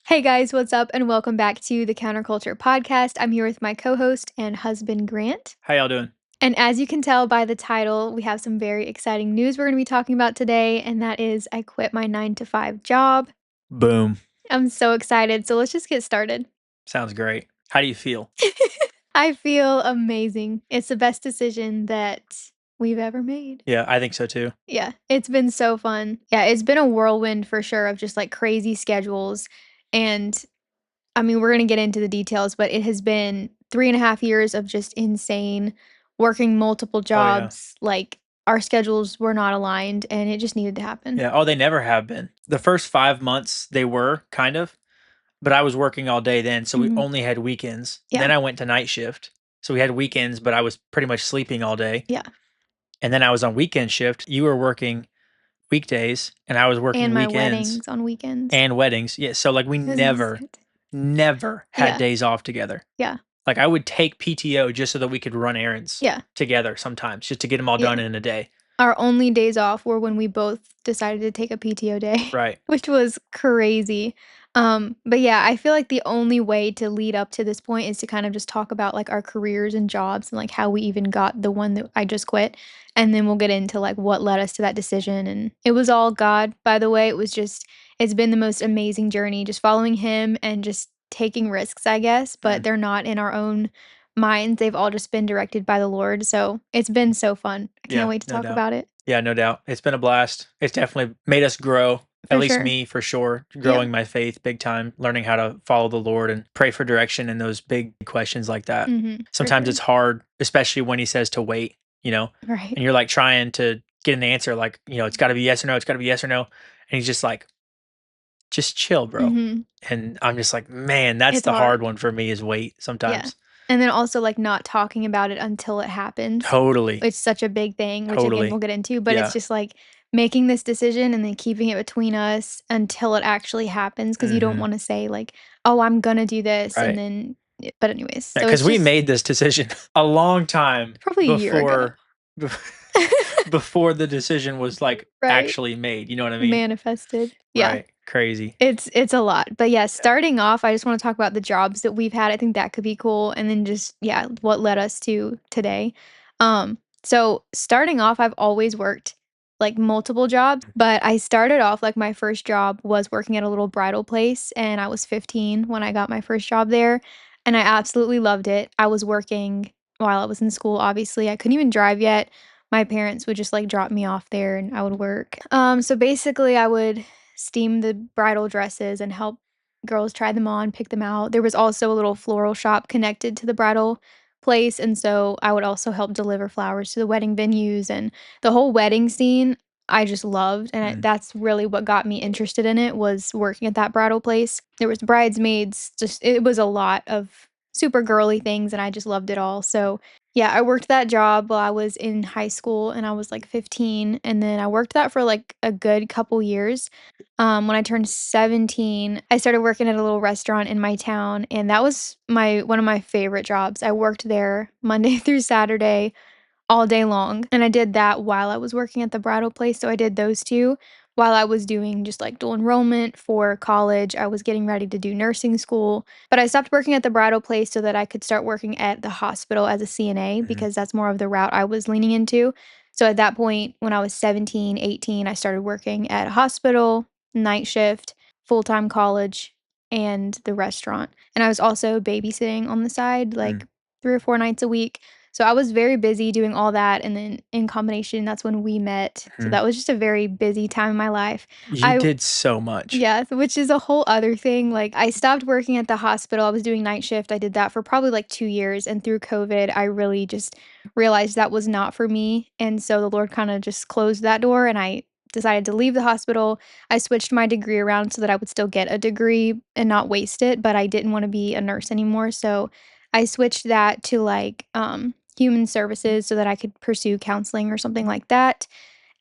Hey guys, what's up? And welcome back to the Counterculture Podcast. I'm here with my co host and husband, Grant. How y'all doing? And as you can tell by the title, we have some very exciting news we're going to be talking about today. And that is, I quit my 9 to 5 job. Boom. I'm so excited. So let's just get started. Sounds great. How do you feel? I feel amazing. It's the best decision that we've ever made. Yeah, I think so too. Yeah, it's been so fun. Yeah, it's been a whirlwind for sure of just like crazy schedules. And I mean, we're going to get into the details, but it has been 3.5 years of just insane working multiple Oh yeah. jobs. Like, our schedules were not aligned and it just needed to happen. Yeah. Oh, they never have been. The first 5 months they were kind of, but I was working all day then, so we Mhm. only had weekends. Yeah. Then I went to night shift. So we had weekends, but I was pretty much sleeping all day. Yeah. And then I was on weekend shift. You were working weekdays and I was working And my weekends weddings on weekends. and weddings. Yeah. So like we It was insane. never had Yeah. days off together. Yeah. Like I would take PTO just so that we could run errands Yeah. together sometimes, just to get them all Yeah. done in a day. Our only days off were when we both decided to take a PTO day, Right. which was crazy. But yeah, I feel like the only way to lead up to this point is to kind of just talk about like our careers and jobs and like how we even got the one that I just quit. And then we'll get into like what led us to that decision. And it was all God, by the way. It's been the most amazing journey, just following Him and just taking risks, I guess, but Mm. they're not in our own minds. They've all just been directed by the Lord. So it's been so fun. I can't Yeah, wait to no talk doubt. about it. Yeah, no doubt. It's been a blast. It's definitely made us grow. At For least sure. me, for sure, Yeah. growing my faith big time, learning how to follow the Lord and pray for direction in those big questions like that. For Sometimes sure. it's hard, especially when He says to wait, Right. and you're like trying to get an answer, like, it's got to be yes or no, it's got to be yes or no. And He's just like, just chill, bro. Mhm. And I'm just like, man, that's It's the hard hard. one for me is wait Yeah. sometimes. And then also, like, not talking about it until it happens. Totally. It's such a big thing, which again, we'll Totally. get into, but it's Yeah. just like making this decision and then keeping it between us until it actually happens because you don't Hmm. wanna say like, "Oh, I'm gonna do this," and Right. then but anyways, so Because it's we just made this decision a long time probably a year ago. before before the decision was like Right. actually made. You know what I mean? Manifested. Yeah. Right. Crazy. It's a lot. But yeah, Yeah. starting off, I just wanna talk about the jobs that we've had. I think that could be cool, and then just yeah, what led us to today. So starting off, I've always worked, like, multiple jobs, but I started off like, my first job was working at a little bridal place, and I was 15 when I got my first job there, and I absolutely loved it. I was working while I was in school, obviously. I couldn't even drive yet. My parents would just, like, drop me off there, and I would work. So basically, I would steam the bridal dresses and help girls try them on, pick them out. There was also a little floral shop connected to the bridal place, and so I would also help deliver flowers to the wedding venues, and the whole wedding scene I just loved, and Mm. that's really what got me interested in it was working at that bridal place. There was bridesmaids, just it was a lot of super girly things, and I just loved it all. So yeah, I worked that job while I was in high school and I was like 15, and then I worked that for like a good couple years. When I turned 17, I started working at a little restaurant in my town, and that was my one of my favorite jobs. I worked there Monday through Saturday all day long, and I did that while I was working at the bridal place, so I did those 2 while I was doing just, like, dual enrollment for college. I was getting ready to do nursing school, but I stopped working at the bridal place so that I could start working at the hospital as a CNA Mhm. because that's more of the route I was leaning into. So at that point, when I was 17, 18, I started working at a hospital, night shift, full-time college, and the restaurant, and I was also babysitting on the side, Mm. like, 3 or 4 nights a week. So I was very busy doing all that, and then in combination, that's when we met. So Mhm. that was just a very busy time in my life. You I did so much. Yeah, which is a whole other thing. Like, I stopped working at the hospital. I was doing night shift. I did that for probably like 2 years, and through COVID, I really just realized that was not for me, and so the Lord kinda just closed that door, and I decided to leave the hospital. I switched my degree around so that I would still get a degree and not waste it, but I didn't wanna be a nurse anymore, so I switched that to, like, human services so that I could pursue counseling or something like that.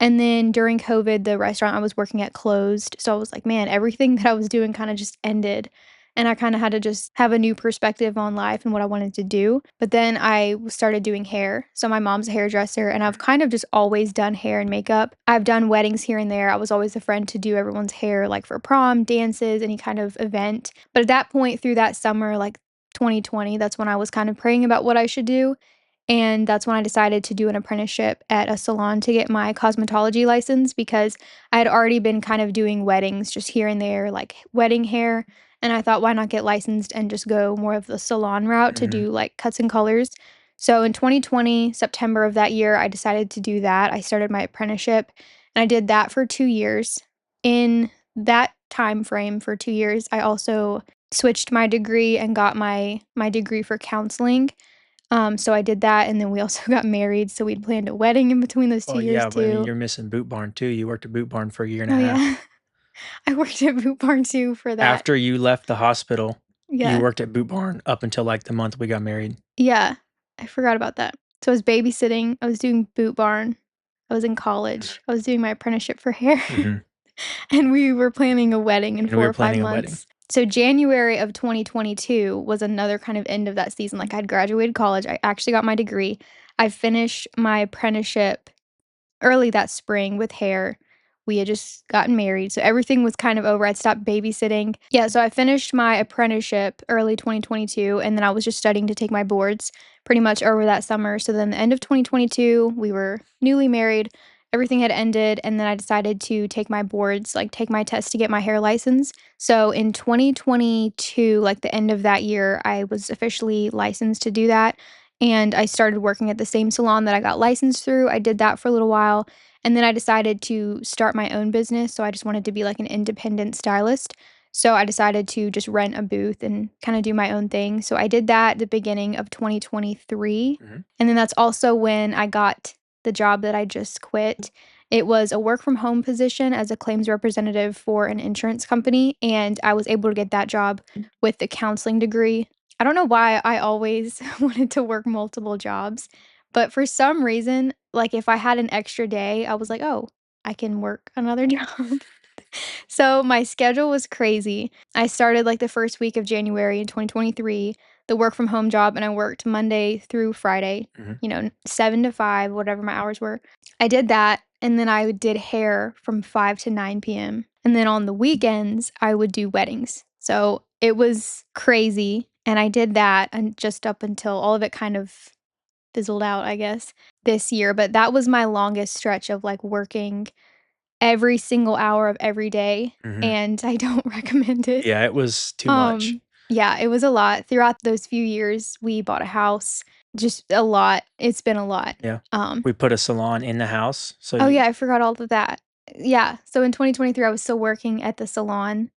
And then during COVID, the restaurant I was working at closed, so I was like, "Man, everything that I was doing kinda just ended." and I kinda had to just have a new perspective on life and what I wanted to do. But then I started doing hair. So my mom's a hairdresser, and I've kind of just always done hair and makeup. I've done weddings here and there. I was always a friend to do everyone's hair, like, for prom, dances, any kind of event. But at that point, through that summer, like, 2020, that's when I was kind of praying about what I should do, and that's when I decided to do an apprenticeship at a salon to get my cosmetology license because I had already been kind of doing weddings just here and there, like wedding hair. And I thought, why not get licensed and just go more of the salon route to Mhm. do like cuts and colors? So in 2020, September of that year, I decided to do that. I started my apprenticeship and I did that for 2 years. In that time frame for 2 years, I also switched my degree and got my degree for counseling. So I did that, and then we also got married, so we'd planned a wedding in between those 2 Well, years yeah, but I mean, too. you're missing Boot Barn too. You worked at Boot Barn for a year and a Oh, half. yeah. I worked at Boot Barn too for that. After you left the hospital, you Yeah. worked at Boot Barn up until, like, the month we got married. Yeah. I forgot about that. So I was babysitting, I was doing Boot Barn, I was in college, I was doing my apprenticeship for hair, Mhm. and we were planning a wedding in And we 4 were or 5 planning a wedding. months. So January of 2022 was another kind of end of that season, like, I'd graduated college, I actually got my degree. I finished my apprenticeship early that spring with hair. We had just gotten married, so everything was kind of over. I'd stopped babysitting. Yeah, so I finished my apprenticeship early 2022, and then I was just studying to take my boards pretty much over that summer. So then the end of 2022, we were newly married. Everything had ended, and then I decided to take my boards, like take my test to get my hair license. So in 2022, like the end of that year, I was officially licensed to do that. And I started working at the same salon that I got licensed through. I did that for a little while, and then I decided to start my own business, so I just wanted to be like an independent stylist. So I decided to just rent a booth and kinda do my own thing. So I did that at the beginning of 2023, Mhm. and then that's also when I got the job that I just quit. It was a work from home position as a claims representative for an insurance company, and I was able to get that job with the counseling degree. I don't know why I always wanted to work multiple jobs, but for some reason, like, if I had an extra day, I was like, "Oh, I can work another job." So, my schedule was crazy. I started, like, the first week of January in 2023, the work from home job, and I worked Monday through Friday, Mhm. 7 to 5, whatever my hours were. I did that, and then I did hair from 5 to 9 PM, and then on the weekends, I would do weddings. So, it was crazy, and I did that and just up until all of it kind of fizzled out, I guess, this year, but that was my longest stretch of, like, working every single hour of every day, Mhm. and I don't recommend it. Yeah, it was too much. Yeah, it was a lot. Throughout those few years, we bought a house, just a lot. It's been a lot. Yeah. Um We put a salon in the house, so Oh, you yeah, I forgot all of that. Yeah, so in 2023, I was still working at the salon,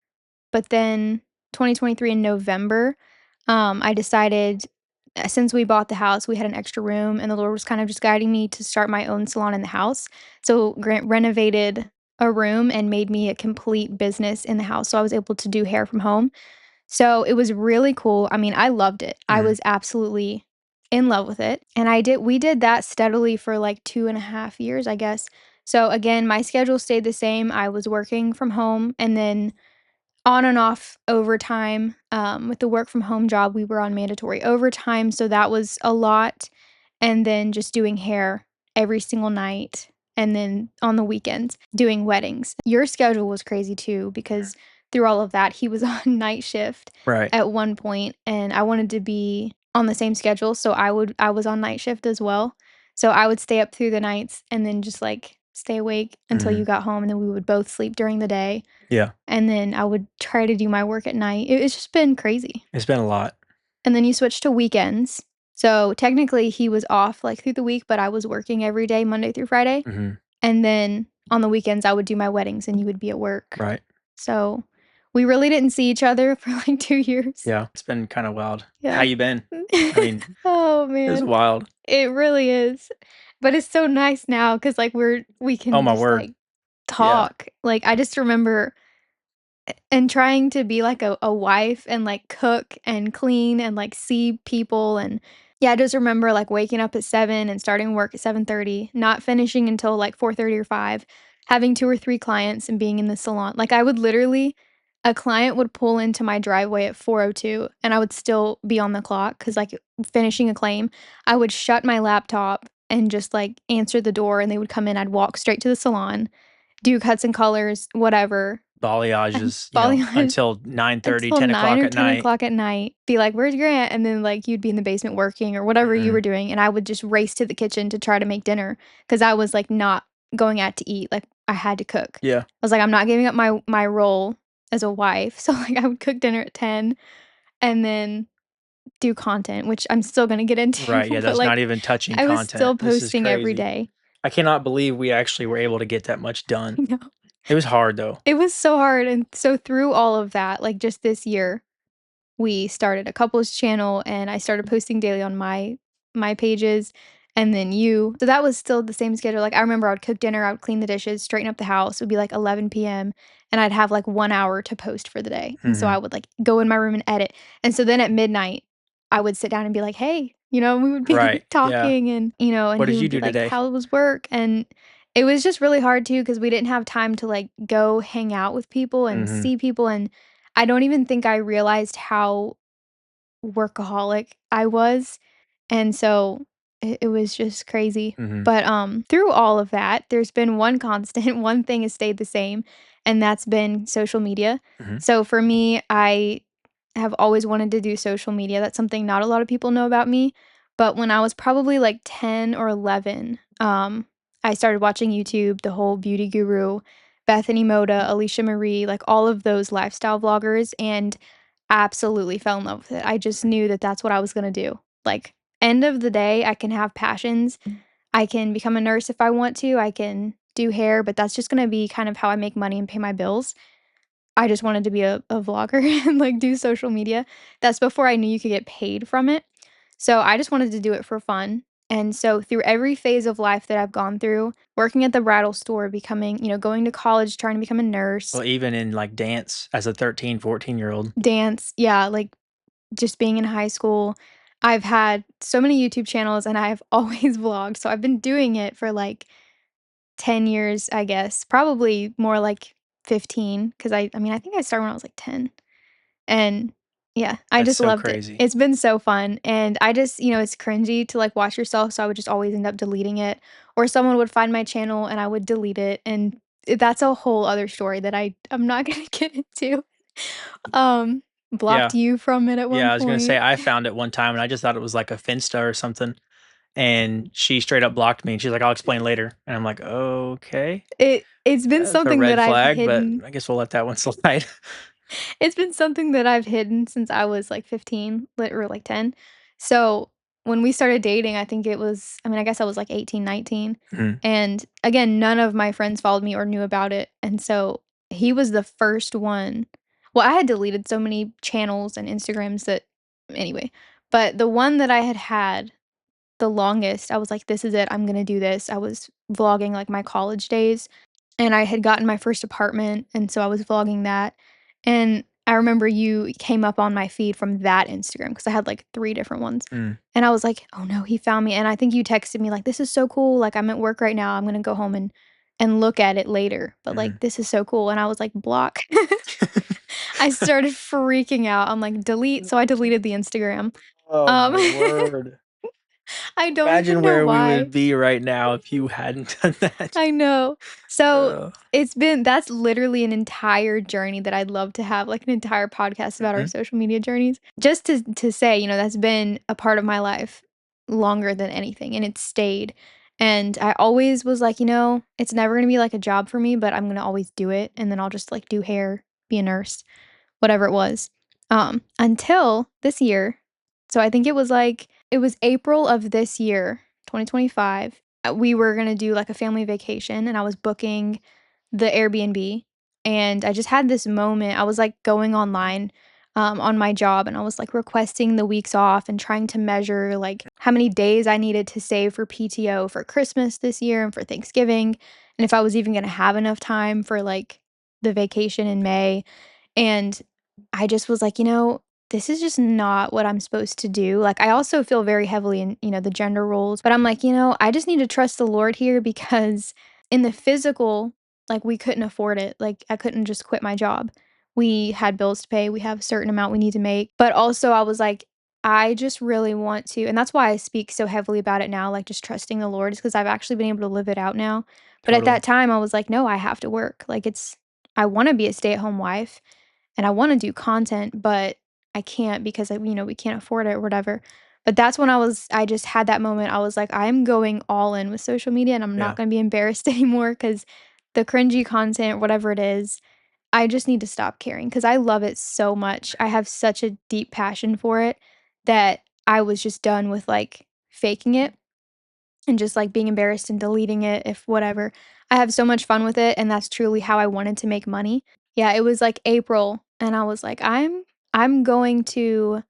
but then 2023 in November, I decided since we bought the house, we had an extra room, and the Lord was kind of just guiding me to start my own salon in the house. So Grant renovated a room and made me a complete business in the house, so I was able to do hair from home. So it was really cool. I mean, I loved it. I Mhm. was absolutely in love with it. And we did that steadily for like 2.5 years, I guess. So again, my schedule stayed the same. I was working from home and then on and off overtime. With the work from home job, we were on mandatory overtime. So that was a lot. And then just doing hair every single night. And then on the weekends, doing weddings. Your schedule was crazy too, because through all of that, he was on night shift Right. at one point, and I wanted to be on the same schedule. So I was on night shift as well. So I would stay up through the nights and then just like stay awake until you Mhm. got home, and then we would both sleep during the day Yeah. and then I would try to do my work at night. It's just been crazy. It's been a lot. And then you switch to weekends. So technically he was off like through the week, but I was working every day, Monday through Friday. Mhm. And then on the weekends I would do my weddings and you would be at work. Right. So we really didn't see each other for like 2 years. Yeah. It's been kinda wild. How Yeah. you been? I mean, Oh it's man. wild. It really is. But it's so nice now because like we Oh can my just word. like Yeah. talk. Like I just remember and trying to be like a wife and like cook and clean and like see people and yeah, I just remember like waking up at 7 and starting work at 7:30, not finishing until like 4:30 or 5, having 2 or 3 clients and being in the salon. Like I would literally a client would pull into my driveway at 4:02, and I would still be on the clock because, like, finishing a claim, I would shut my laptop and just, like, answer the door, and they would come in, I'd walk straight to the salon, do cuts and colors, whatever, and Balayages, balayage until 9:30, until 10 o'clock 9 or at night. 10 o'clock at night, be like, "Where's Grant?" And then, like, you'd be in the basement working or whatever you were Mhm. doing, and I would just race to the kitchen to try to make dinner because I was, like, not going out to eat, like, I had to cook. Yeah. I was like, "I'm not giving up my role as a wife," so, like, I would cook dinner at 10 and then do content, which I'm still gonna get into, Right, yeah, but, that's not like, even touching I was content. still This is posting every crazy. day. I cannot believe we actually were able to get that much done. I know. It was hard, though. It was so hard, and so through all of that, like, just this year we started a couples channel and I started posting daily on my pages and then you. So that was still the same schedule. Like I remember I would cook dinner, I would clean the dishes, straighten up the house. It would be like 11 p.m. and I'd have like 1 hour to post for the day. And so I Mhm. would like go in my room and edit. And so then at midnight, I would sit down and be like, "Hey," we would be Right, like yeah. talking and What he did you would be do like, today? "How was work?" And it was just really hard too because we didn't have time to like go hang out with people and Mhm, see people and I don't even think I realized how workaholic I was, and so it was just crazy. mhm, But, through all of that, there's been one constant, one thing has stayed the same, and that's been social media. mhm. So for me, I have always wanted to do social media. That's something not a lot of people know about me, but when I was probably, like, 10 or 11, I started watching YouTube, the whole beauty guru, Bethany Moda, Alicia Marie, like, all of those lifestyle vloggers, and absolutely fell in love with it. I just knew that that's what I was gonna do. Like, end of the day, I can have passions. I can become a nurse if I want to. I can do hair, but that's just gonna be kind of how I make money and pay my bills. I just wanted to be a vlogger and, like, do social media. That's before I knew you could get paid from it. So, I just wanted to do it for fun. And so, through every phase of life that I've gone through, working at the bridal store, becoming going to college, trying to become a nurse, Well, even in, like, dance as a 13, 14-year-old. dance, yeah, like, just being in high school, I've had so many YouTube channels and I've always vlogged. So I've been doing it for like 10 years, I guess. Probably more like 15 because I mean, I think I started when I was like 10. And yeah, I That's just so loved it. crazy. It's been so fun. And I just, it's cringy to like watch yourself. So I would just always end up deleting it. Or someone would find my channel and I would delete it. And that's a whole other story that I'm not gonna get into. Um, blocked Yeah. you from it at one Yeah, I was gonna say point. I found it one time, and I just thought it was, like, a Finsta or something, and she straight up blocked me, and she's like, "I'll explain later." And I'm like, "Okay, It's been that's a something that red I've flag, but hidden. I guess we'll let that one slide." It's been something that I've hidden since I was, like, 15, or, like, 10. So, when we started dating, I guess I was, like, 18, 19, Mhm, and, again, none of my friends followed me or knew about it, and so he was the first one. Well, I had deleted so many channels and Instagrams that anyway, but the one that I had the longest, I was like, "This is it, I'm gonna do this." I was vlogging, like, my college days. And I had gotten my first apartment, and so I was vlogging that, and I remember you came up on my feed from that Instagram because I had, like, 3 different ones, mm, and I was like, "Oh, no, he found me," and I think you texted me like, "This is so cool, like, I'm at work right now, I'm gonna go home and look at it later, but, like, mhm. this is so cool," and I was like, "Block." I started freaking out, I'm like, "Delete," so I deleted the Instagram. Oh Um, my word. I don't Imagine even know where we why. would be right now if you hadn't done that. I know. So, Uh, that's literally an entire journey that I'd love to have, like, an entire podcast about our mhm, social media journeys. Just to say, that's been a part of my life longer than anything, and it's stayed. And I always was like, it's never gonna be like a job for me, but I'm gonna always do it, and then I'll just, like, do hair, be a nurse, whatever it was. Until this year. So I think it was April of this year, 2025. We were gonna do like a family vacation and I was booking the Airbnb and I just had this moment. I was like going online on my job and I was like requesting the weeks off and trying to measure like how many days I needed to save for PTO for Christmas this year and for Thanksgiving and if I was even gonna have enough time for like the vacation in May. And I just was like, this is just not what I'm supposed to do. Like, I also feel very heavily in, the gender roles, but I'm like, I just need to trust the Lord here because in the physical, like, we couldn't afford it. Like, I couldn't just quit my job. we had bills to pay, we have a certain amount we need to make, but also I was like, I just really want to, and that's why I speak so heavily about it now, like, just trusting the Lord is because 'cause I've actually been able to live it out now, but at Totally. that time, I was like, "No, I have to work." Like, I wanna be a stay-at-home wife, and I wanna do content, but I can't because we can't afford it or whatever. But that's when I just had that moment, I was like, "I'm going all in with social media, and I'm not Yeah. gonna be embarrassed anymore because the cringy content, whatever it is, I just need to stop caring because I love it so much. I have such a deep passion for it that I was just done with, like, faking it and just, like, being embarrassed and deleting it if whatever. I have so much fun with it, and that's truly how I wanted to make money. Yeah, it was, like, April, and I was like, I'm going to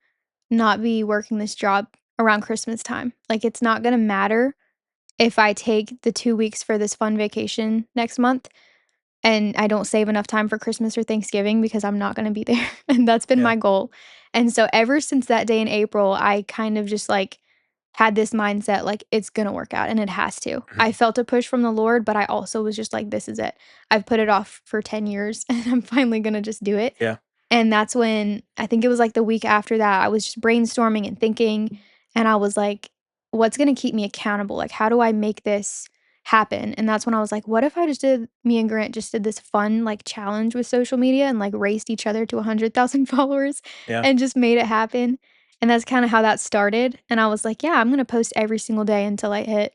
not be working this job around Christmas time. Like, it's not gonna matter if I take the 2 weeks for this fun vacation next month and I don't save enough time for Christmas or Thanksgiving because I'm not gonna be there, and that's been Yeah. my goal. And so ever since that day in April, I kind of just, like, had this mindset, like, it's gonna work out, and it has to. I Mhm. felt a push from the Lord, but I also was just like, "This is it. I've put it off for 10 years, and I'm finally gonna just do it." Yeah. And that's when I think it was, like, the week after that, I was just brainstorming and thinking, and I was like, "What's gonna keep me accountable? Like, how do I make this happen?" And that's when I was like, "What if I just did me and Grant just did this fun, like, challenge with social media and, like, raced each other to 100,000 followers Yeah. and just made it happen?" And that's kinda how that started, and I was like, "Yeah, I'm gonna post every single day until I hit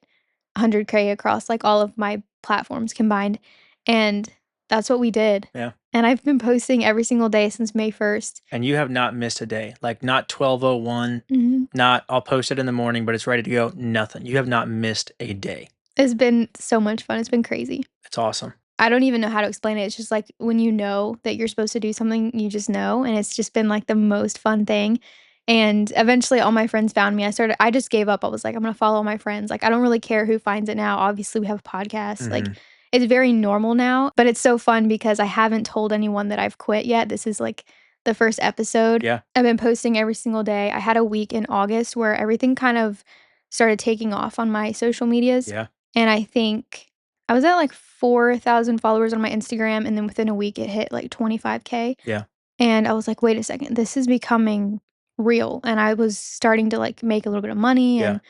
100K across, like, all of my platforms combined." And that's what we did. Yeah. And I've been posting every single day since May 1st. And you have not missed a day, like, not 12:01, Mhm. not, "I'll post it in the morning, but it's ready to go," nothing. You have not missed a day. It's been so much fun, it's been crazy. It's awesome. I don't even know how to explain it, it's just, like, when you know that you're supposed to do something, you just know, and it's just been, like, the most fun thing, and eventually all my friends found me, I just gave up, I was like, "I'm gonna follow my friends," like, I don't really care who finds it now, obviously, we have podcasts, like, Mhm. it's very normal now, but it's so fun because I haven't told anyone that I've quit yet, this is, like, the first episode. Yeah. I've been posting every single day, I had a week in August where everything kind of started taking off on my social medias, Yeah. and I think I was at, like, 4,000 followers on my Instagram, and then within a week, it hit, like, 25K, Yeah. and I was like, "Wait a second, this is becoming real," and I was starting to, like, make a little bit of money, Yeah. and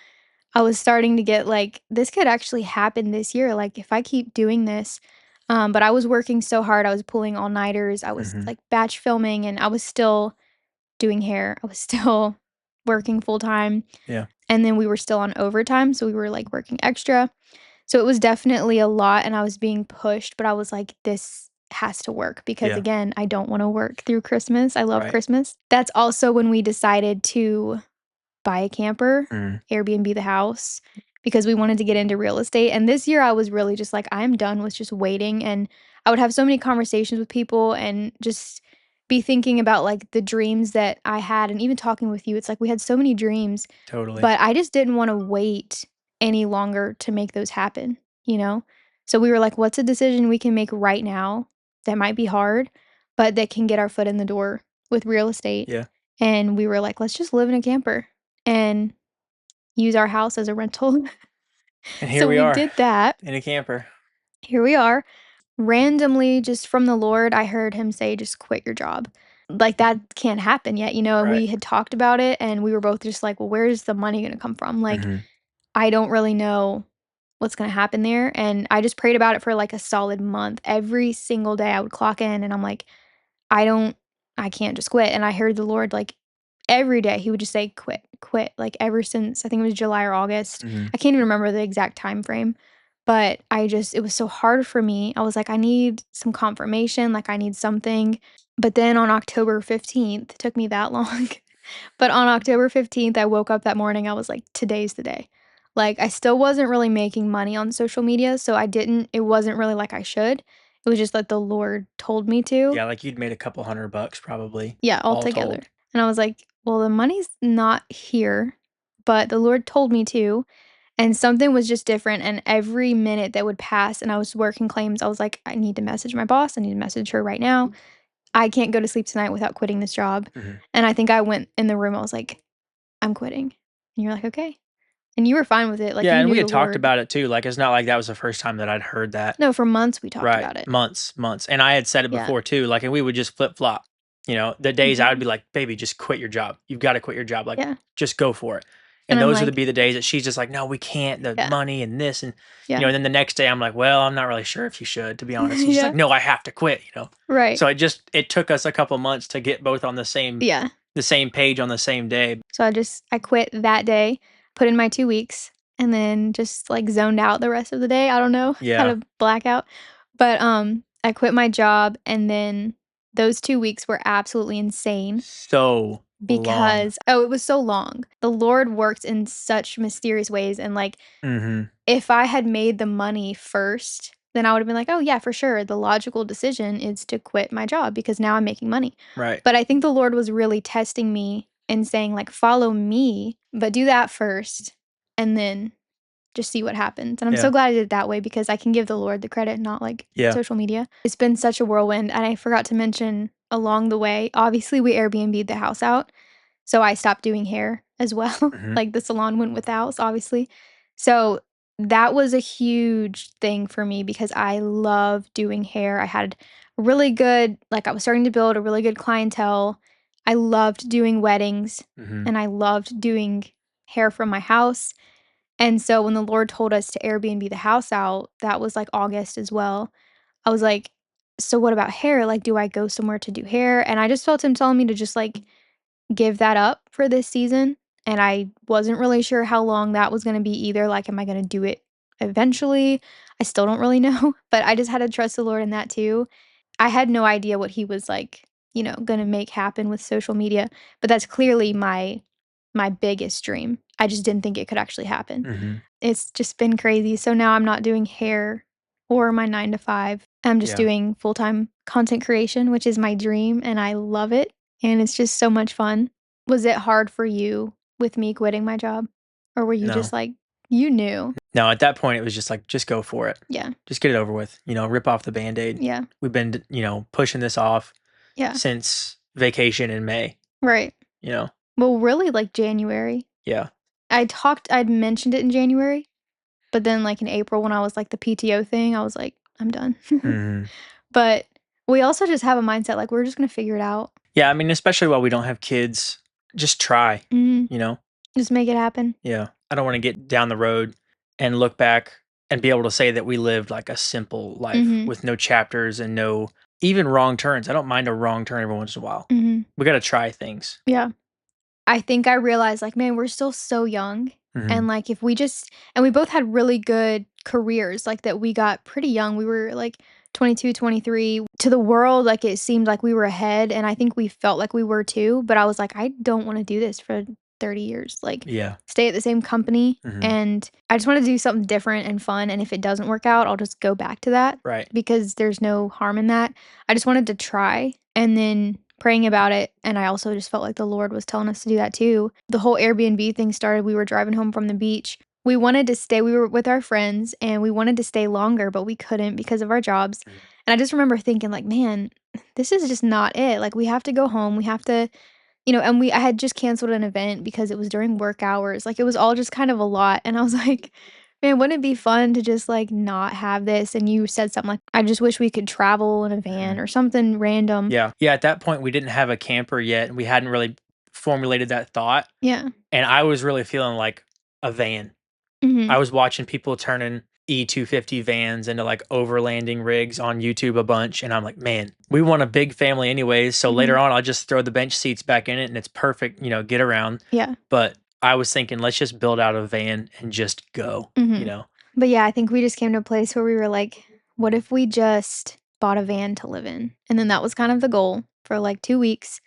I was starting to get, like, "This could actually happen this year, like, if I keep doing this." But I was working so hard, I was pulling all-nighters, I was, Mhm. like, batch filming, and I was still doing hair, I was still working full-time, Yeah. and then we were still on overtime, so we were, like, working extra. So it was definitely a lot and I was being pushed, but I was like, "This has to work," because Yeah. again, I don't wanna work through Christmas, I love Right. Christmas. That's also when we decided to buy a camper, Mhm. Airbnb the house, because we wanted to get into real estate, and this year I was really just like, "I'm done with just waiting," and I would have so many conversations with people and just be thinking about, like, the dreams that I had, and even talking with you, it's like we had so many dreams, Totally. but I just didn't wanna wait any longer to make those happen, you know? So we were like, "What's a decision we can make right now that might be hard, but that can get our foot in the door with real estate?" Yeah. And we were like, "Let's just live in a camper." And use our house as a rental. And here So we we are did that. in a camper. Here we are. Randomly, just from the Lord, I heard him say, "Just quit your job." Like, that can't happen yet, and Right. we had talked about it, and we were both just like, "Well, where's the money gonna come from?" Like, Mhm. I don't really know what's gonna happen there, and I just prayed about it for, like, a solid month. Every single day, I would clock in, and I'm like, I don't I can't just quit, and I heard the Lord, like, every day, he would just say, "Quit, quit," like, ever since I think it was July or August. Mhm. I can't even remember the exact time frame, but it was so hard for me. I was like, "I need some confirmation, like, I need something." But then on October 15th, it took me that long, but on October 15th, I woke up that morning, I was like, "Today's the day." Like, I still wasn't really making money on social media, so it wasn't really like I should. It was just that the Lord told me to. Yeah, like, you'd made a couple $100 probably, Yeah, all altogether. told. And I was like, "Well, the money's not here, but the Lord told me to." And something was just different, and every minute that would pass and I was working claims, I was like, "I need to message my boss, I need to message her right now. I can't go to sleep tonight without quitting this job." Mhm. And I think I went in the room, I was like, "I'm quitting." And you're like, "Okay." And you were fine with it, like, Yeah, you and we knew had the talked Lord. about it too, like, it's not like that was the first time that I'd heard that. No, for months we talked Right, about it. months, and I had said it Yeah. before too, like, and we would just flip-flop, the days I would Mhm. be like, "Baby, just quit your job. You've gotta quit your job, like, Yeah. just go for it." And And I'm those would like, be the days that she's just like, "No, we can't, the yeah, money and this," and, yeah. and then the next day I'm like, "Well, I'm not really sure if you should, to be honest." And she's like, Yeah. "No, I have to quit." Right. So it took us a couple months to get both on Yeah. the same page on the same day. So I quit that day, put in my 2 weeks, and then just, like, zoned out the rest of the day. I don't know, had Yeah, a blackout. But, I quit my job, and then those 2 weeks were absolutely insane so long. because it was so long. The Lord worked in such mysterious ways, and, like, Mhm, if I had made the money first, then I would've been like, "Oh, yeah, for sure. The logical decision is to quit my job because now I'm making money." right, But I think the Lord was really testing me and saying, like, "Follow me, but do that first, and then just see what happens." And I'm so yeah, glad I did it that way because I can give the Lord the credit, not, like, yeah, social media. It's been such a whirlwind, and I forgot to mention along the way, obviously, we Airbnb'd the house out, so I stopped doing hair as well. mhm, Like, the salon went with the house, obviously. So, that was a huge thing for me because I love doing hair. I had really good like, I was starting to build a really good clientele. I loved doing weddings, mhm, and I loved doing hair from my house, and so when the Lord told us to Airbnb the house out, that was, like, August as well. I was like, "So what about hair? Like, do I go somewhere to do hair?" And I just felt him telling me to just, like, give that up for this season, and I wasn't really sure how long that was gonna be either, like, am I gonna do it eventually? I still don't really know, but I just had to trust the Lord in that too. I had no idea what he was, like, gonna make happen with social media, but that's clearly my biggest dream. I just didn't think it could actually happen. mhm, It's just been crazy, so now I'm not doing hair or my 9 to 5. I'm just yeah, doing full-time content creation, which is my dream, and I love it, and it's just so much fun. Was it hard for you with me quitting my job? Or were you no. just like you knew? No, at that point, it was just like, "Just go for it. Yeah, Just get it over with," rip off the Band-Aid. yeah, We've been pushing this off yeah, since vacation in May, right. you know? Well, really, like, January. Yeah. I'd mentioned it in January, but then, like, in April when I was, like, the PTO thing, I was like, "I'm done." Mhm. But we also just have a mindset, like, we're just gonna figure it out. Yeah, I mean, especially while we don't have kids, just try, Mhm. you know? Just make it happen. Yeah. I don't wanna get down the road and look back and be able to say that we lived, like, a simple life Mhm, with no chapters and no even wrong turns. I don't mind a wrong turn every once in a while. mhm. We gotta try things. Yeah. I think I realized, like, man, we're still so young, and, Mhm. like, if we just and we both had really good careers, like, that we got pretty young. We were, like, 22, 23. To the world, like, it seemed like we were ahead, and I think we felt like we were too, but I was like, "I don't wanna do this for 30 years." Like, Yeah. stay at the same company, Mhm. and I just wanna do something different and fun, and if it doesn't work out, I'll just go back to that Right. because there's no harm in that. I just wanted to try, and then praying about it, and I also just felt like the Lord was telling us to do that too. The whole Airbnb thing started, we were driving home from the beach. We were with our friends, and we wanted to stay longer, but we couldn't because of our jobs, Mhm. and I just remember thinking like, "Man, this is just not it, like, we have to go home, we have to." And I had just canceled an event because it was during work hours, like, it was all just kind of a lot, and I was like, "Man, wouldn't it be fun to just, like, not have this?" And you said something like, "I just wish we could travel in a van," Mhm. or something random. Yeah. Yeah, at that point, we didn't have a camper yet, and we hadn't really formulated that thought, Yeah. and I was really feeling like a van. I Mhm. was watching people turning E250 vans into, like, overlanding rigs on YouTube a bunch, and I'm like, "Man, we want a big family anyways, so later Mhm. on, I'll just throw the bench seats back in it, and it's perfect, get around." Yeah. But I was thinking, "Let's just build out a van and just go," you Mhm. know? But, yeah, I think we just came to a place where we were like, "What if we just bought a van to live in?" And then that was kind of the goal for, like, 2 weeks.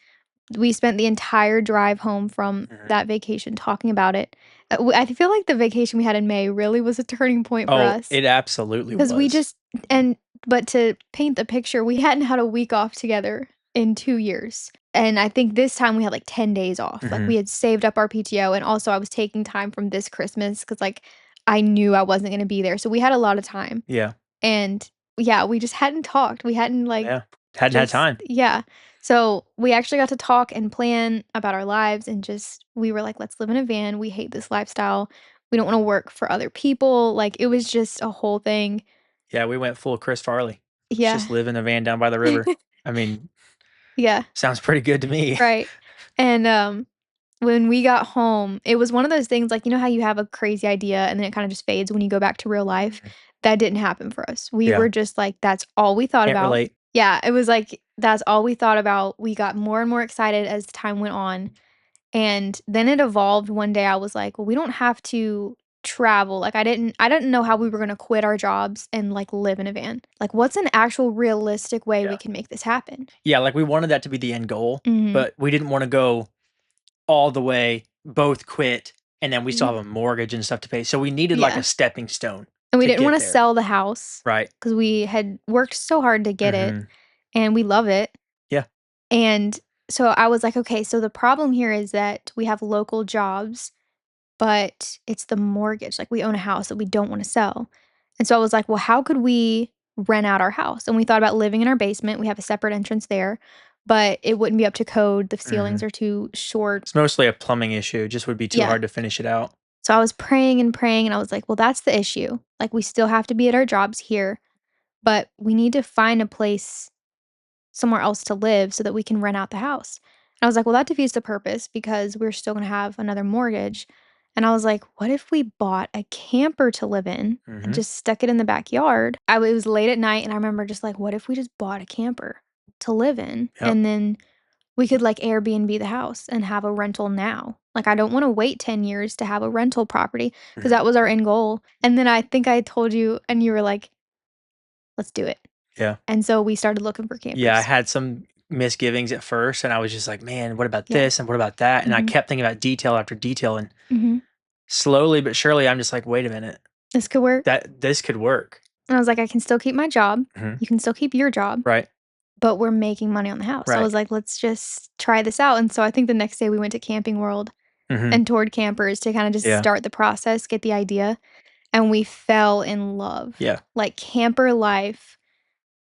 We spent the entire drive home from Mhm. that vacation talking about it. I feel like the vacation we had in May really was a turning point for Oh, us it absolutely 'cause we was. just and but to paint the picture, we hadn't had a week off together in 2 years, and I think this time we had, like, 10 days off. Like, we Mhm. had saved up our PTO, and also I was taking time from this Christmas because like, I knew I wasn't gonna be there, so we had a lot of time, Yeah. and, yeah, we just hadn't talked. We hadn't, like, Yeah. Hadn't had just time. yeah. So, we actually got to talk and plan about our lives and just we were like, "Let's live in a van. We hate this lifestyle. We don't wanna work for other people, like, it was just a whole thing. Yeah, we went full Chris Farley. Let's Yeah. just live in a van down by the river. I mean, Yeah, sounds pretty good to me. right. And, when we got home, it was one of those things, like, you know how you have a crazy idea and then it kinda just fades when you go back to real life? Mhm. That didn't happen for us. We Yeah, were just like, that's all we thought can't about. relate. Yeah, it was like, that's all we thought about. We got more and more excited as time went on, and then it evolved. One day I was like, "Well, we don't have to travel." Like, I didn't know how we were gonna quit our jobs and, like, live in a van. Like, what's an actual realistic way we Yeah. can make this happen? Yeah, like, we wanted that to be the end goal, Mhm. but we didn't wanna go all the way, both quit, and then we still Mhm. have a mortgage and stuff to pay, so we needed, like, a Yeah. stepping stone And we to didn't get wanna there. sell the house Right. because we had worked so hard to get it, Mhm. and we love it. Yeah. And so I was like, "Okay, so the problem here is that we have local jobs, but it's the mortgage, like, we own a house that we don't wanna sell." And so I was like, "Well, how could we rent out our house?" And we thought about living in our basement. We have a separate entrance there, but it wouldn't be up to code. The ceilings Mhm. are too short. It's mostly a plumbing issue, it just would be too Yeah. hard to finish it out. So I was praying and praying, and I was like, "Well, that's the issue. Like, we still have to be at our jobs here, but we need to find a place somewhere else to live so that we can rent out the house." And I was like, "Well, that defeats the purpose because we're still gonna have another mortgage." And I was like, "What if we bought a camper to live in and Mhm. just stuck it in the backyard?" It was late at night, and I remember just like, "What if we just bought a camper to live in? Yep. And then we could, like, Airbnb the house and have a rental now." Like, I don't wanna wait 10 years to have a rental property because Mhm. that was our end goal. And then I think I told you, and you were like, "Let's do it." Yeah. And so we started looking for Yeah, I campers. had some misgivings at first, and I was just like, "Man, what about Yeah. this, and what about that?" And I Mhm. kept thinking about detail after detail, and Mhm. slowly but surely, I'm just like, "Wait a minute, This could work. that this could work." And I was like, "I can still keep my job. Mhm. You can still keep your job, Right. but we're making money on the house." So I Right. was like, "Let's just try this out." And so I think the next day we went to Camping World Mhm. and toured campers to kinda just Yeah. start the process, get the idea, and we fell in love. Yeah. Like, camper life,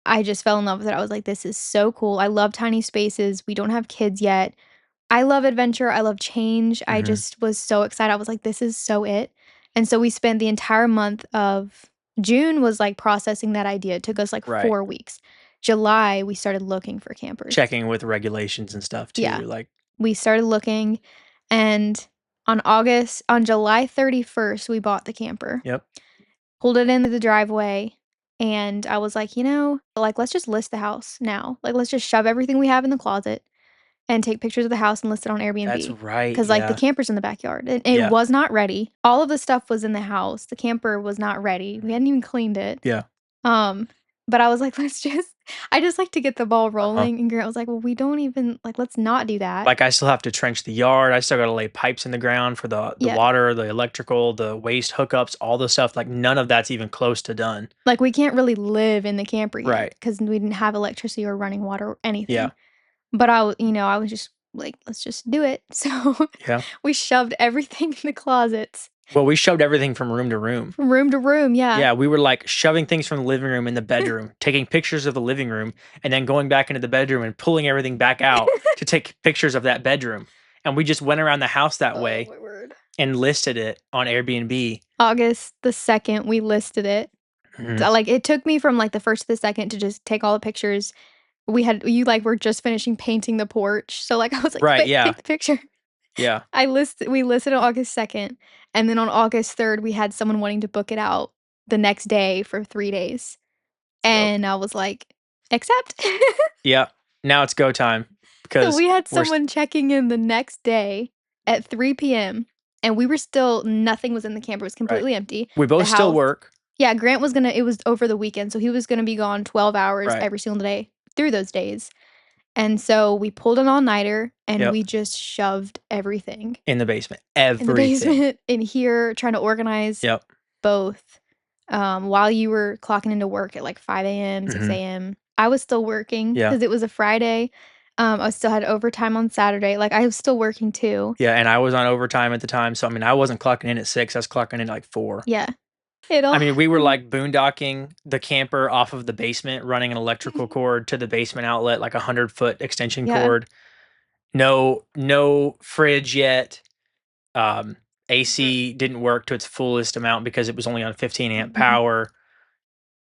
I just fell in love with it. I was like, "This is so cool." I love tiny spaces. We don't have kids yet. I love adventure, I love change, I Mhm. just was so excited, I was like, "This is so it." And so we spent the entire month of June was, like, processing that idea, it took us, like, Right. 4 weeks. July, we started looking for campers. Checking with regulations and stuff too, Yeah, like we started looking, and on July 31st, we bought the camper, yep. pulled it into the driveway, and I was like, like, let's just list the house now. Like, let's just shove everything we have in the closet and take pictures of the house and list it on That's Airbnb, right, because like, the yeah. camper's in the backyard, and it Yeah. was not ready. All of the stuff was in the house, the camper was not ready, we Mhm. hadn't even cleaned it. Yeah. Um, but I was like, I just like to get the ball Uh-huh. rolling," and Grant was like, "Well, we don't even like, let's not do that." Like, I still have to trench the yard, I still gotta lay pipes in the ground for the Yeah, water, the electrical, the waste hookups, all the stuff, like, none of that's even close to done. like, we can't really live in the camper yet Right. because we didn't have electricity or running water or anything. Yeah. But I was just like, "Let's just do it." So, Yeah. we shoved everything in the closets Well, we shoved everything from room to room. from room to room, yeah. Yeah, we were, like, shoving things from the living room in the bedroom, taking pictures of the living room, and then going back into the bedroom and pulling everything back out to take pictures of that bedroom, and we just went around the house that Oh way my word. and listed it on Airbnb. August the 2nd, we listed it. Mhm. So, like, it took me from, like, the 1st to the 2nd to just take all the pictures. Were just finishing painting the porch, so, like, I was like, Right, "Quick, yeah, take the picture." yeah. We listed on August 2nd, and then on August 3rd, we had someone wanting to book it out the next day for 3 days, Yep. and I was like, "Accept." Yep. Now it's go time So because we had we're s someone checking in the next day at 3 p.m., and we were still nothing was in the camper, it was right. completely empty. We The both still house work. Yeah, Grant was gonna it was over the weekend, so he was gonna be gone 12 hours Right. every single day through those days, and so we pulled an all-nighter, and Yep. we just shoved everything In the basement. in the Everything. basement, in here, trying to organize Yep. both, while you were clocking into work at, like, 5 a.m., 6 Mhm. a.m. I was still working Yeah. because it was a Friday, I still had overtime on Saturday, like, I was still working too. Yeah, and I was on overtime at the time, so, I mean, I wasn't clocking in at 6, I was clocking in at, like, 4. Yeah. It I all mean, we were, like, boondocking the camper off of the basement, running an electrical cord to the basement outlet, like a 100-foot extension Yeah. cord. No fridge yet, um, Mhm. AC didn't work to its fullest amount because it was only on 15 amp Mhm. power.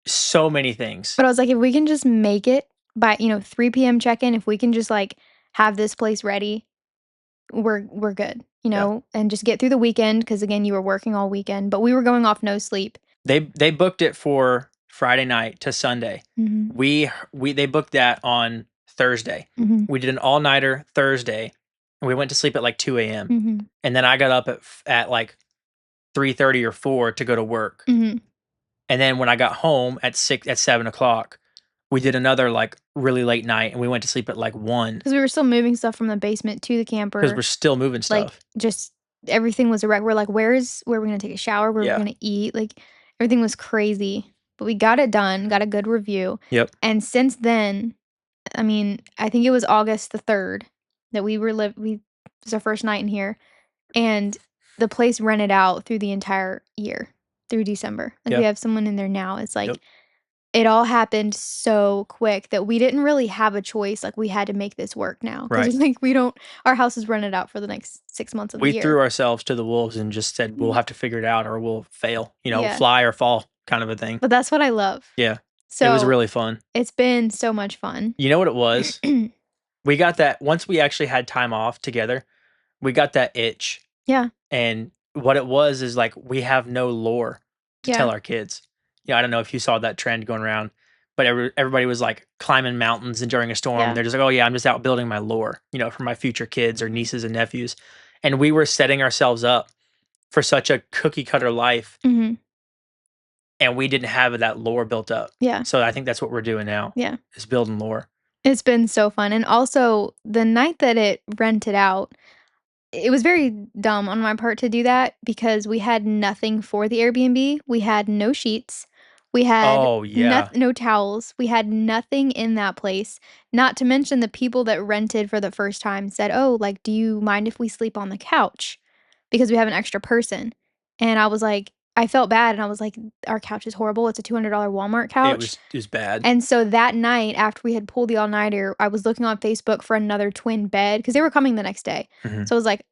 So many things. But I was like, if we can just make it by, 3 p.m. check-in, if we can just, like, have this place ready, we're good, Yeah. and just get through the weekend because again, you were working all weekend, but we were going off no sleep. They booked it for Friday night to Sunday. Mhm. We They booked that on Thursday. Mhm. We did an all-nighter Thursday, and we went to sleep at, like, 2 AM, Mhm. and then I got up at, like, 3:30 or 4 to go to work, Mhm. and then when I got home at 7 o'clock, we did another, like, really late night, and we went to sleep at, like, 1 'Cause we were still moving stuff from the basement to the because 'cause we're camper, still moving like, stuff. just everything was a wreck. We're like, where are we gonna take a shower? Where are we Yeah. gonna eat? Like, everything was crazy, but we got it done, got a good review, Yep. and since then, I mean, I think it was August the 3rd that we it was our first night in here, and the place rented out through the entire year, through December. Like, we Yeah. have someone in there now. It's Yep. like it all happened so quick that we didn't really have a choice, like, we had to make this work now because Right. it's like we don't our house is rented out for the next 6 months of the We year. threw ourselves to the wolves and just said, "We'll Mhm. have to figure it out or we'll fail," Yeah, fly or fall kind of a thing. but that's what I love. Yeah. It was So, really fun. it's been so much fun. You know what it was? We got that once we actually had time off together, we got that itch, Yeah, and what it was is, like, we have no lore to tell yeah, our kids. I don't know if you saw that trend going around, but everybody was, like, climbing mountains and during a storm, yeah. they're just like, "Oh, yeah, I'm just out building my lore, for my future kids or Mhm, nieces and nephews," and we were setting ourselves up for such a cookie cutter life, mhm. and we didn't have that lore built up. Yeah, So I think that's what we're doing now, yeah. is building lore. It's been so fun, and also, the night that it rented out, it was very dumb on my part to do that because we had nothing for the Airbnb. We had no sheets. We had Oh, yeah. no towels. We had nothing in that place. Not to mention the people that rented for the first time said, "Oh, like, do you mind if we sleep on the couch? Because we have an extra person." And I was like, I felt bad and I was like, "Our couch is horrible. It's a $200 Walmart couch." It was bad. And so that night, after we had pulled the all-nighter, I was looking on Facebook for another twin bed because they were coming the next day. Mhm. So I was like,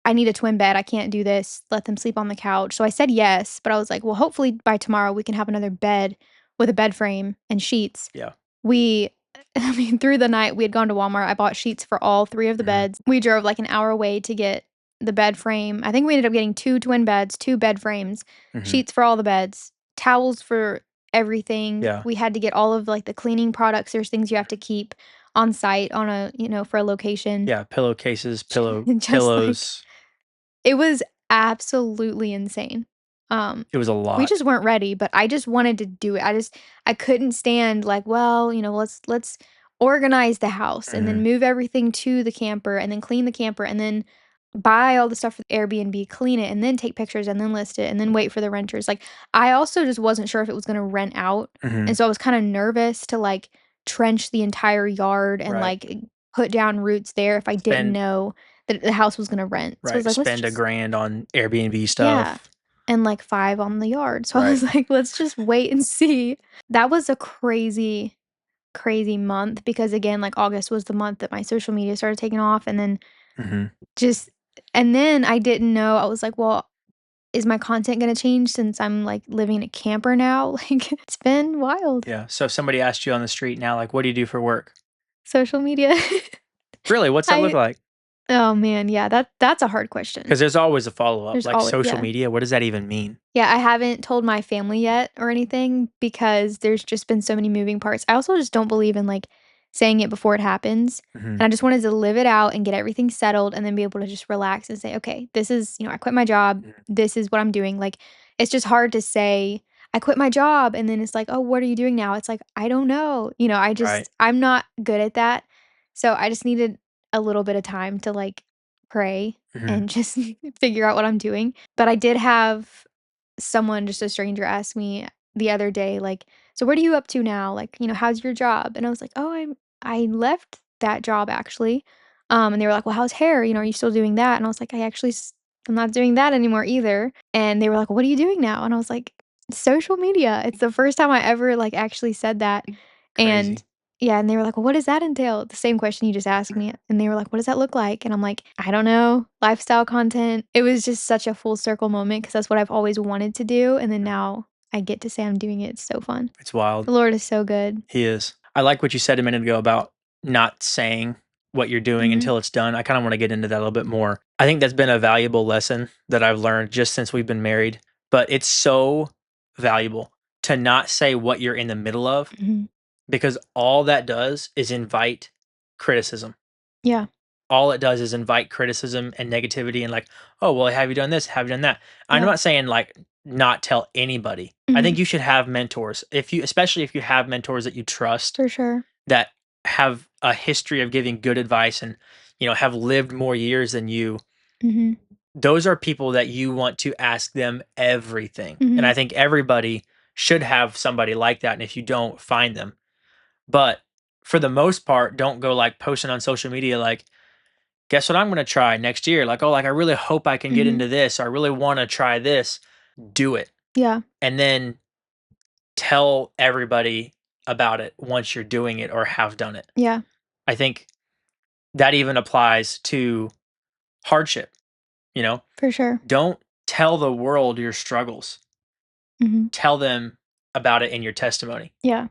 I need a twin bed. I can't do this. Let them sleep on the couch. So I said yes, but I was like, well, hopefully by tomorrow we can have another bed with a bed frame and sheets. Yeah. We, I mean, through the night, we had gone to Walmart. I bought sheets for all three of the Mhm. beds. We drove like an hour away to get the bed frame. I think we ended up getting two twin beds, two bed frames, Mhm. sheets for all the beds, towels for everything. Yeah. We had to get all of like the cleaning products. There's things you have to keep on site on a, for a location. Yeah, pillowcases, Just like pillows. it was absolutely insane. Um, It was a we lot. just weren't ready, but I just wanted to do it. I couldn't stand like, well, let's organize the house and then Mhm. move everything to the camper and then clean the camper and then buy all the stuff for the Airbnb, clean it and then take pictures and then list it and then wait for the renters. Like I also just wasn't sure if it was going to rent out. Mhm. And so I was kind of nervous to like trench the entire yard and Right. like put down roots there if I didn't Spend know that the house was gonna rent. So I was right, like, "Let's spend a just" grand on Airbnb Yeah, stuff. and, like, 5 on the yard. So I Right. was like, "Let's just wait and see." That was a crazy, crazy month because, again, like, August was the month that my social media started taking off, and then Mhm. just and then I didn't know. I was like, "Well, is my content gonna change since I'm, like, living in a camper now?" Like, it's been wild. Yeah, so if somebody asked you on the street now, like, "What do you do for work?" Social media. Really, what's that look I like? Oh, man, yeah, that's a hard question. Because there's always a follow-up, There's like, always social yeah. media, what does that even mean? Yeah, I haven't told my family yet or anything because there's just been so many moving parts. I also just don't believe in, like, saying it before it happens, Mhm. and I just wanted to live it out and get everything settled and then be able to just relax and say, "Okay, this is I quit my job. Mhm. This is what I'm doing." Like, it's just hard to say, "I quit my job," and then it's like, "Oh, what are you doing now?" It's like, "I don't know." Right. I'm not good at that. So, I just needed a little bit of time to, like, pray Mhm. and just figure out what I'm doing. But I did have someone, just a stranger, asked me the other day, like, "So what are you up to now? Like, how's your job?" And I was like, "Oh, I left that job actually." And they were like, "Well, how's hair? Are you still doing that?" And I was like, I'm not doing that anymore either." And they were like, "What are you doing now?" And I was like, "Social media." It's the first time I ever like actually said that. And Crazy. Yeah, and they were like, "Well, what does that entail?" The same question you just asked me, and they were like, "What does that look like?" And I'm like, "I don't know, lifestyle content." It was just such a full circle moment because that's what I've always wanted to do, and then now I get to say I'm doing it. It's so fun. It's wild. The Lord is so good. He is. I like what you said a minute ago about not saying what you're doing Mhm, until it's done. I kind of want to get into that a little bit more. I think that's been a valuable lesson that I've learned just since we've been married, but it's so valuable to not say what you're in the middle of mhm. because all that does is invite criticism. Yeah, All it does is invite criticism and negativity and like, oh, well, have you done this? Have you done that? I'm yeah. not saying like not tell anybody. I Mhm, think you should have mentors. If you especially if you have mentors that you trust for sure. that have a history of giving good advice and have lived more years than you, Mhm, those are people that you want to ask them everything. And I mhm, think everybody should have somebody like that. And if you don't, find them. But for the most part, don't go like posting on social media like, guess what I'm going to try next year? Like, oh, like I really hope I can get mhm. into this. Or I really want to try this. Do it. Yeah, And then tell everybody about it once you're doing it or have done it. yeah, I think that even applies to hardship, you know? for sure. Don't tell the world your struggles. Mhm. Tell them about it in your testimony, Yeah.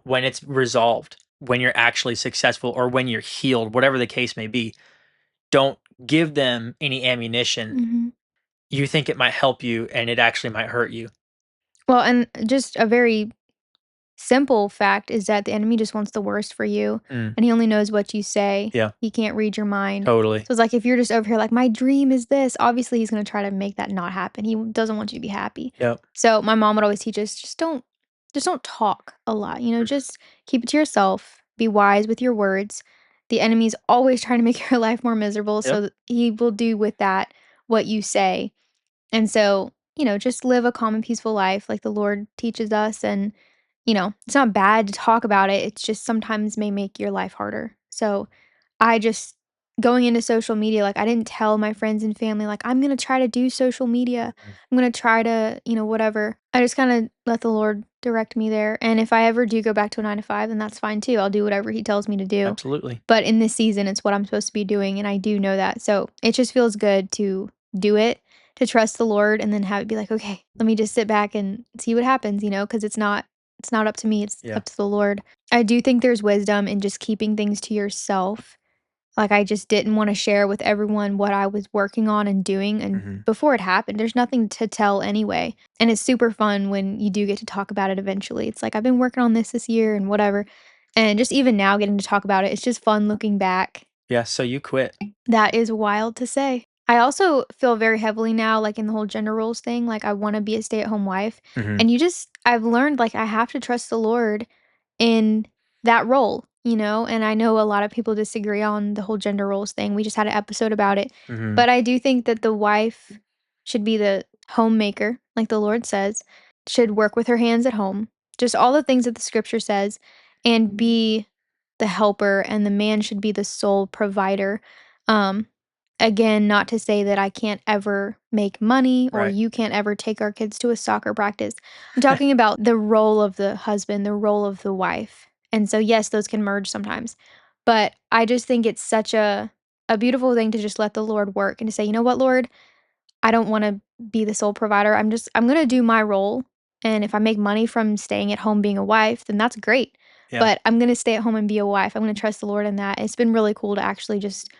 when it's resolved, when you're actually successful or when you're healed, whatever the case may be. Don't give them any ammunition. Mhm. You think it might help you and it actually might hurt you. Well, and just a very simple fact is that the enemy just wants the worst for you, Mm, and he only knows what you say. yeah, He can't read your mind. totally. So it's like if you're just over here like, "My dream is this," obviously he's gonna try to make that not happen. He doesn't want you to be happy. Yep. So my mom would always teach us, just don't talk a lot, just keep it to yourself, be wise with your words. The enemy's always trying to make your life more miserable, Yep. so he will do with that what you say. And so, just live a calm and peaceful life like the Lord teaches us. And, it's not bad to talk about it. It's just sometimes may make your life harder. So I just, going into social media, like I didn't tell my friends and family, like, I'm going to try to do social media. Mhm. I'm going to try to, whatever. I just kind of let the Lord direct me there. And if I ever do go back to a 9 to 5, then that's fine too. I'll do whatever He tells me to do. Absolutely. But in this season, it's what I'm supposed to be doing. And I do know that. So it just feels good to do it, to trust the Lord, and then have it be like, "Okay, let me just sit back and see what happens," because it's not up to me, it's Yeah. up to the Lord. I do think there's wisdom in just keeping things to yourself. Like, I just didn't wanna share with everyone what I was working on and doing, and Mhm. before it happened, there's nothing to tell anyway, and it's super fun when you do get to talk about it eventually. It's like, "I've been working on this year," and whatever, and just even now getting to talk about it, it's just fun looking back. Yeah, so you quit. That is wild to say. I also feel very heavily now, like, in the whole gender roles thing, like, I wanna be a stay-at-home wife, Mhm. and I've learned, like, I have to trust the Lord in that role, and I know a lot of people disagree on the whole gender roles thing. We just had an episode about it, Mhm. but I do think that the wife should be the homemaker, like the Lord says, should work with her hands at home, just all the things that the scripture says, and be the helper, and the man should be the sole provider. Um, Again, not to say that I can't ever make money or Right. you can't ever take our kids to a soccer practice. I'm talking about the role of the husband, the role of the wife. And so yes, those can merge sometimes. But I just think it's such a beautiful thing to just let the Lord work and to say, "You know what, Lord? I don't wanna be the sole provider. I'm gonna do my role, and if I make money from staying at home being a wife, then that's great, Yeah. but I'm gonna stay at home and be a wife. I'm gonna trust the Lord in that." It's been really cool to actually just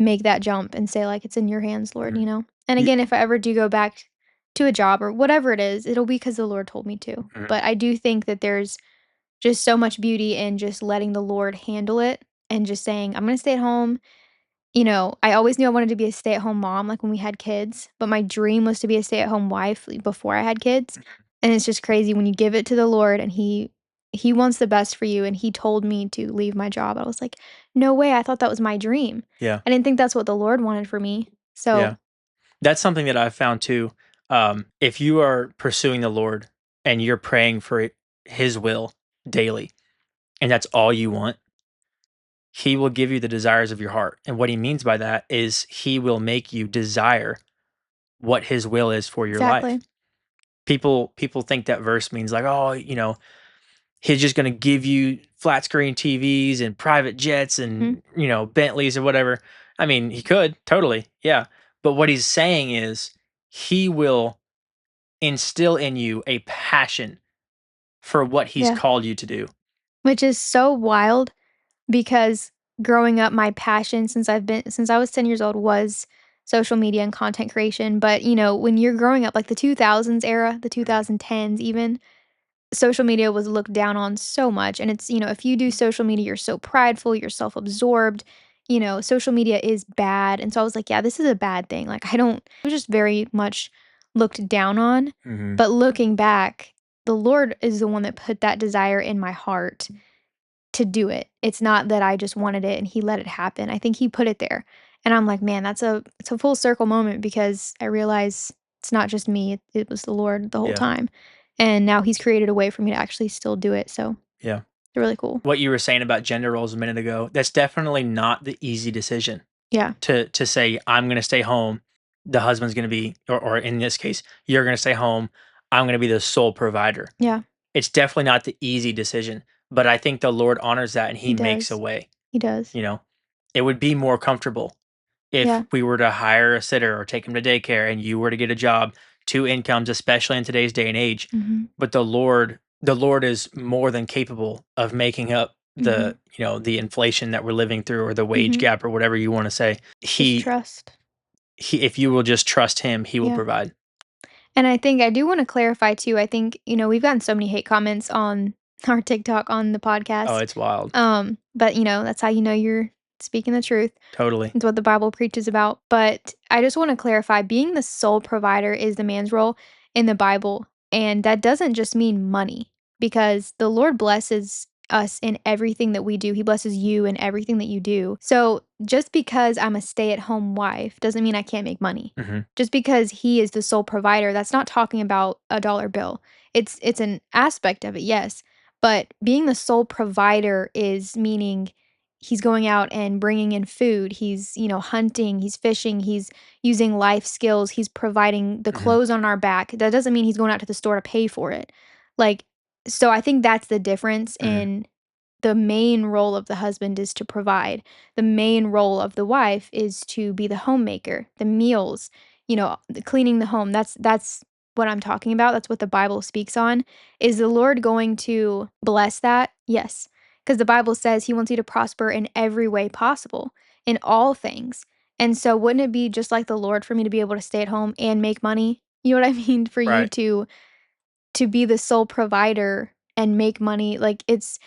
make that jump and say, like, "It's in your hands, Lord," Mhm. And Ye again, if I ever do go back to a job or whatever it is, it'll be because the Lord told me to. Mhm. But I do think that there's just so much beauty in just letting the Lord handle it and just saying, "I'm gonna stay at home." I always knew I wanted to be a stay-at-home mom, like, when we had kids, but my dream was to be a stay-at-home wife, like, before I had kids, and it's just crazy when you give it to the Lord and He wants the best for you, and He told me to leave my job. I was like, "No way, I thought that was my dream." Yeah. I didn't think that's what the Lord wanted for me. Yeah. So That's something that I've found too. If you are pursuing the Lord and you're praying for His will daily, and that's all you want, He will give you the desires of your heart. And what He means by that is He will make you desire what His will is for your life. exactly. People think that verse means like, oh, he's just gonna give you flat screen TVs and private jets Mhm. and, Bentleys or whatever. I mean, he could, totally, yeah. But what he's saying is he will instill in you a passion for what he's Yeah. called you to do. Which is so wild because growing up, my passion since I was 10 years old was social media and content creation. But, when you're growing up, like the 2000s era, the Mhm, 2010s even, social media was looked down on so much. And it's, if you do social media, you're so prideful, you're self absorbed. Social media is bad. And so I was like, yeah, this is a bad thing. Like, it was just very much looked down on. mhm, But looking back, the Lord is the one that put that desire in my heart to do it. It's not that I just wanted it and he let it happen. I think he put it there. And I'm like, man, it's a full circle moment because I realize it's not just me. It was the Lord the whole yeah, time. And now he's created a way for me to actually still do it. So yeah. it's really cool. What you were saying about gender roles a minute ago, that's definitely not the easy decision Yeah. to say, "I'm gonna stay home, the husband's gonna be," or in this case, "You're gonna stay home, I'm gonna be the sole provider." Yeah. It's definitely not the easy decision, but I think the Lord honors that and He he makes a does. way, He does. you know? It would be more comfortable if Yeah. we were to hire a sitter or take him to daycare and you were to get a job, 2 incomes, especially in today's day and age. Mhm. But the Lord is more than capable of making up Mhm. the inflation that we're living through or the wage Mhm. gap or whatever you wanna say. Just He trust. he if you will just trust him, he will Yeah. provide. And I think I do want to clarify too. I think, we've gotten so many hate comments on our TikTok on the Oh, podcast. it's wild. But that's how you know you're speaking the truth. Totally. It's what the Bible preaches about. But I just want to clarify being the sole provider is the man's role in the Bible. And that doesn't just mean money, because the Lord blesses us in everything that we do. He blesses you in everything that you do. So just because I'm a stay at home wife doesn't mean I can't make money. Mhm, Just because he is the sole provider, that's not talking about a dollar bill. It's an aspect of it, yes. But being the sole provider is meaning he's going out and bringing in food. He's, hunting, he's fishing, he's using life skills, he's providing the mhm, clothes on our back. That doesn't mean he's going out to the store to pay for it. Like, so I think that's the difference mhm, in the main role of the husband is to provide. The main role of the wife is to be the homemaker, the meals, the cleaning the home. That's what I'm talking about. That's what the Bible speaks on. Is the Lord going to bless that? Yes. Because the Bible says he wants you to prosper in every way possible, in all things. And so wouldn't it be just like the Lord for me to be able to stay at home and make money? You know what I mean? For you right, to be the sole provider and make money. Like it's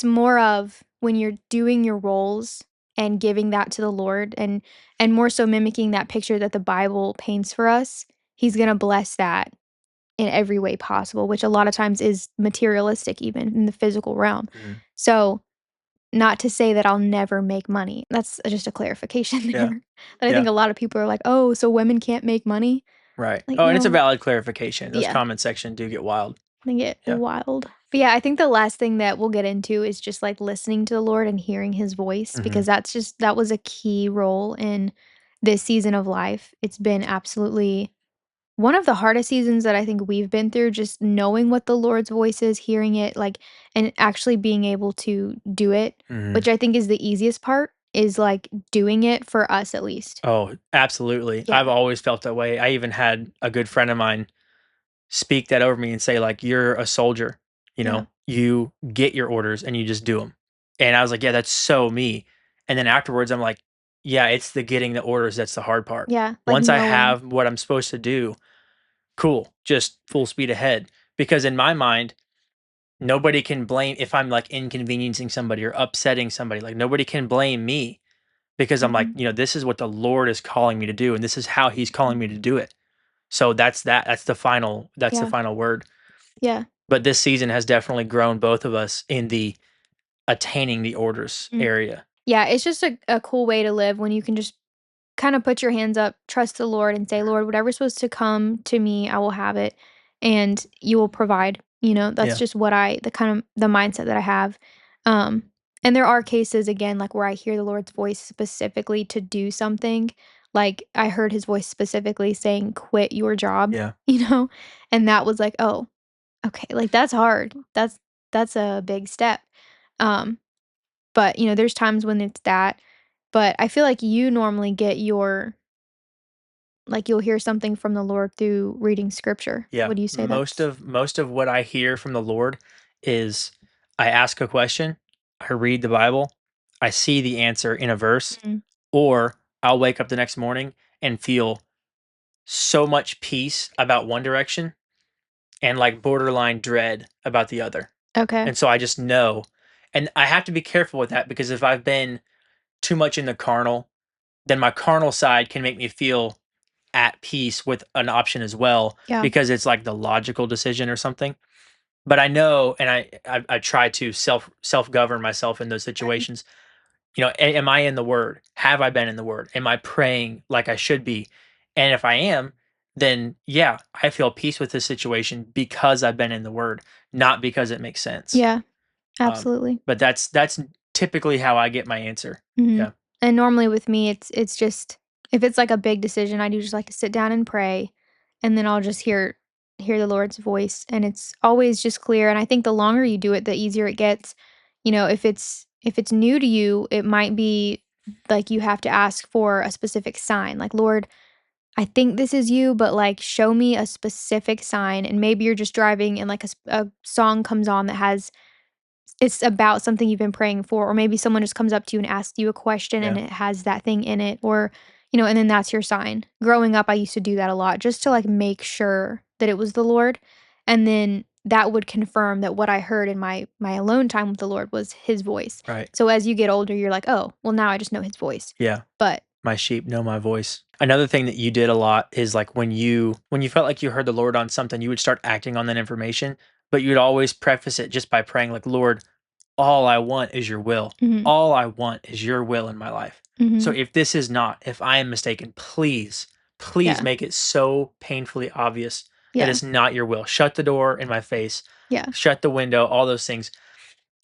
more of when you're doing your roles and giving that to the Lord, and more so mimicking that picture that the Bible paints for us. He's going to bless that in every way possible, which a lot of times is materialistic even in the physical realm. mhm, So, not to say that I'll never make money. That's just a clarification yeah, there. But I yeah, think a lot of people are like, "Oh, so women can't make money?" right. Like, Oh, and it's a no. valid clarification. Those Yeah. comment section do get wild. They get Yeah, wild. But yeah, I think the last thing that we'll get into is just like listening to the Lord and hearing his voice, mhm, because that was a key role in this season of life. It's been absolutely one of the hardest seasons that I think we've been through, just knowing what the Lord's voice is, hearing it, like, and actually being able to do it, mhm. which I think is the easiest part, is like doing it for us at least. Oh, absolutely. I've Yeah. always felt that way. I even had a good friend of mine speak that over me and say, like, "You're a soldier, Yeah. you get your orders and you just do them." And I was like, "Yeah, that's so me." And then afterwards, I'm like, "Yeah, it's the getting the orders that's the hard part. Yeah. Like Once I knowing. have what I'm supposed to do, cool, just full speed ahead." Because in my mind, nobody can blame if I'm, like, inconveniencing somebody or upsetting somebody, like, nobody can blame me because I'm like, Mhm. "This is what the Lord is calling me to do, and this is how he's calling me to do it." So that's the Yeah. final word. Yeah. But this season has definitely grown both of us in the attaining the orders Mm. area. Yeah, it's just a cool way to live when you can just kind of put your hands up, trust the Lord, and say, Lord, whatever's supposed to come to me, I will have it, and you will provide. That's Yeah, just the kind of the mindset that I have. Um, and there are cases again, like where I hear the Lord's voice specifically to do something. Like I heard his voice specifically saying, quit your job, yeah, you know? And that was like, oh, okay, like that's hard. that's a big step. Um, but, there's times when it's that, but I feel like you normally get your like, you'll hear something from the Lord through reading scripture. Yeah, Would you say most that's of most of what I hear from the Lord is I ask a question, I read the Bible, I see the answer in a verse, Mhm. or I'll wake up the next morning and feel so much peace about one direction and like borderline dread about the other. Okay. And so I just know. And I have to be careful with that because if I've been too much in the carnal, then my carnal side can make me feel at peace with an option as well Yeah. because it's like the logical decision or something. But I know, and I try to self govern myself in those Right. situations. Am I in the Word? Have I been in the Word? Am I praying like I should be? And if I am, then yeah, I feel peace with this situation because I've been in the Word, not because it makes sense. Yeah, Um, absolutely. but that's typically how I get my answer. Mhm. Yeah, And normally with me, it's just if it's like a big decision, I do just like to sit down and pray, and then I'll just hear the Lord's voice, and it's always just clear. And I think the longer you do it, the easier it gets. If it's new to you, it might be like you have to ask for a specific sign, like Lord, I think this is you, but like show me a specific sign. And maybe you're just driving, and like a song comes on that has it's about something you've been praying for, or maybe someone just comes up to you and asks you a question and yeah, it has that thing in it, or, and then that's your sign. Growing up, I used to do that a lot just to like make sure that it was the Lord. And then that would confirm that what I heard in my alone time with the Lord was his voice. right. So as you get older, you're like, oh, well, now I just know his voice. Yeah, But my sheep know my voice. Another thing that you did a lot is like when you felt like you heard the Lord on something, you would start acting on that information, but you'd always preface it just by praying like, Lord, all I want is your will. mhm, All I want is your will in my life. So mhm, if I am mistaken, please yeah, make it so painfully obvious that yeah, it's not your will. Shut the door in my face, yeah, shut the window, all those things.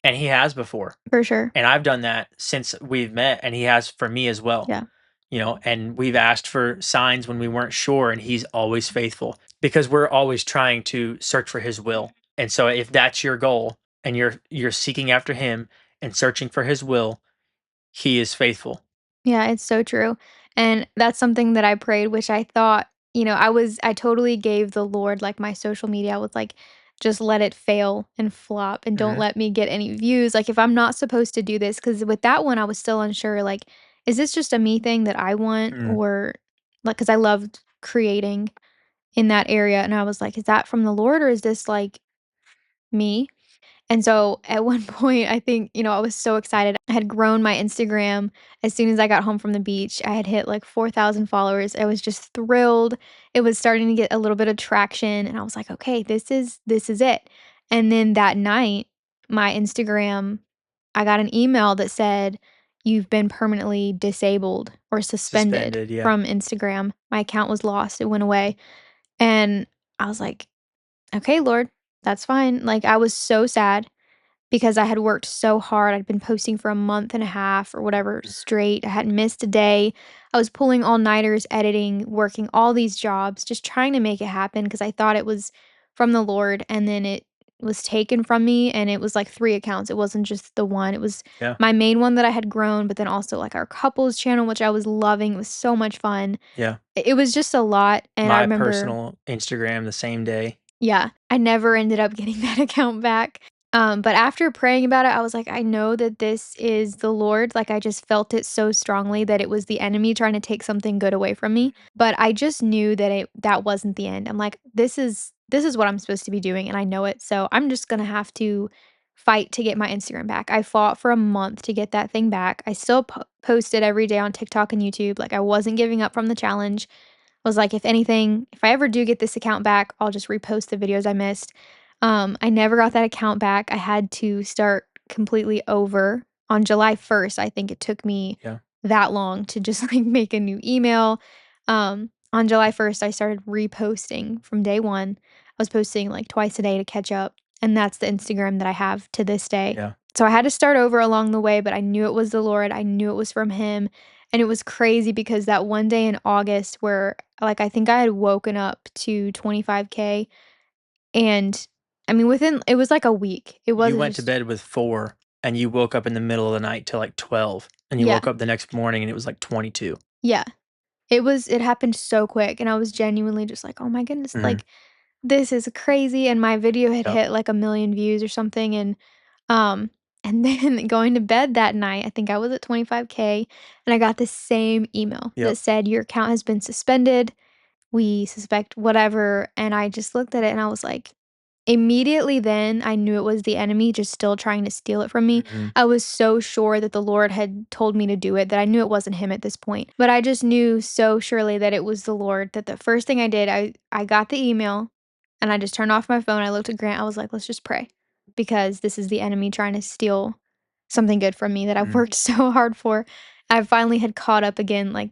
And he has before. for sure. And I've done that since we've met, and he has for me as well. Yeah, And we've asked for signs when we weren't sure, and he's always faithful because we're always trying to search for his will. And so if that's your goal and you're seeking after him and searching for his will, he is faithful. yeah, it's so true. And that's something that I prayed, which I thought, I totally gave the Lord like my social media. I was like, just let it fail and flop and don't Mhm. let me get any views. Like, if I'm not supposed to do this, because with that one, I was still unsure. Like, is this just a me thing that I want? Mhm. Or like, because I loved creating in that area. And I was like, is that from the Lord, or is this like me? And so at one point, I think, I was so excited. I had grown my Instagram as soon as I got home from the beach. I had hit like 4,000 followers. I was just thrilled. It was starting to get a little bit of traction, and I was like, "Okay, this is it." And then that night, my Instagram, I got an email that said, "You've been permanently disabled or suspended Suspended, yeah. from Instagram." My account was lost. It went away. And I was like, "Okay, Lord, that's fine." Like, I was so sad because I had worked so hard. I'd been posting for a month and a half or whatever straight. I hadn't missed a day. I was pulling all-nighters, editing, working all these jobs, just trying to make it happen because I thought it was from the Lord, and then it was taken from me, and it was like 3 accounts. It wasn't just the one. It was Yeah. my main one that I had grown, but then also like our couples channel, which I was loving. It was so much fun. Yeah. It was just a lot, and I My remember personal Instagram the same day. yeah, I never ended up getting that account back. But after praying about it, I was like, I know that this is the Lord. Like, I just felt it so strongly that it was the enemy trying to take something good away from me. But I just knew that that wasn't the end. I'm like, this is what I'm supposed to be doing, and I know it. So I'm just gonna have to fight to get my Instagram back. I fought for a month to get that thing back. I still posted every day on TikTok and YouTube. Like, I wasn't giving up from the challenge. Was like, if anything, if I ever do get this account back, I'll just repost the videos I missed. I never got that account back. I had to start completely over on July 1st. I think it took me Yeah. that long to just like make a new email. On July 1st, I started reposting from day one. I was posting like twice a day to catch up. And that's the Instagram that I have to this day. Yeah. So I had to start over along the way, but I knew it was the Lord. I knew it was from Him. And it was crazy because that one day in August where like I think I had woken up to 25K, and I mean, within it was like a week. It You wasn't went to just bed with 4 and you woke up in the middle of the night till, like, 12, and you yeah, woke up the next morning and it was, like, 22. yeah. It happened so quick, and I was genuinely just like, "Oh my goodness, Mhm. like, this is crazy," and my video had Yep. hit, like, 1,000,000 views or something, um, and then going to bed that night, I think I was at 25K, and I got the same email that Yep. said, "Your account has been suspended. We suspect whatever," and I just looked at it and I was like immediately then, I knew it was the enemy just still trying to steal it from me. Mhm. I was so sure that the Lord had told me to do it that I knew it wasn't him at this point. But I just knew so surely that it was the Lord that the first thing I did, I got the email and I just turned off my phone. I looked at Grant. I was like, "Let's just pray because this is the enemy trying to steal something good from me that I've Mhm. worked so hard for." I finally had caught up again, like,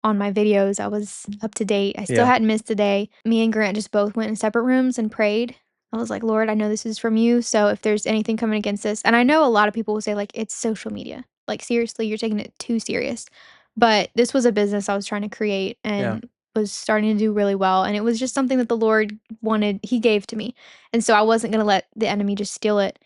on my videos. I was up to date. I still Yeah. hadn't missed a day. Me and Grant just both went in separate rooms and prayed. I was like, "Lord, I know this is from you, so if there's anything coming against this." And I know a lot of people will say, like, "It's social media. Like, seriously, you're taking it too serious." But this was a business I was trying to create Yeah. and was starting to do really well, and it was just something that the Lord wanted he gave to me, and so I wasn't gonna let the enemy just steal it.